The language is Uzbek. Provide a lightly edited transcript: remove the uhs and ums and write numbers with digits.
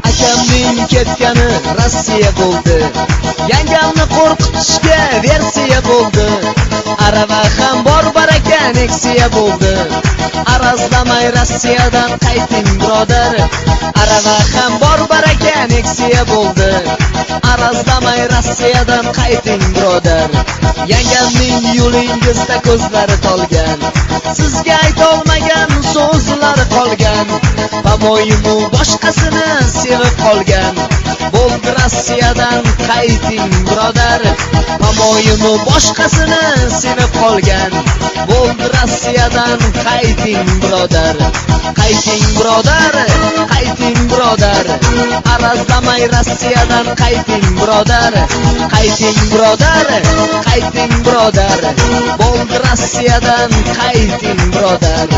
Akamning ketgani Rossiya bo'ldi. Yangamni qo'rqitishga versiya bo'ldi. Arava ham bor baraka Nexia bo'ldi. Arazlamay Rossiyadan qayting birodar. Arava ham bor baraka Nexia bo'ldi. Arazlamay Rossiyadan qayting birodar. Yangamning yo'lingizda ko'zlari tolgan. Sizga aytolmagan so'zlari qolgan. Pamoymu boshqasini sevib qolgan. Bo'ldi Rossiyadan qayting birodar. Pamoymu boshqasini sevib qolgan. Bo'ldi Rossiyadan qayting birodar. Qayting birodar, qayting birodar. Arazlamay Rossiyadan qayting birodar. Qayting birodar, qayting birodar. Bo'ldi Rossiyadan qayting birodar.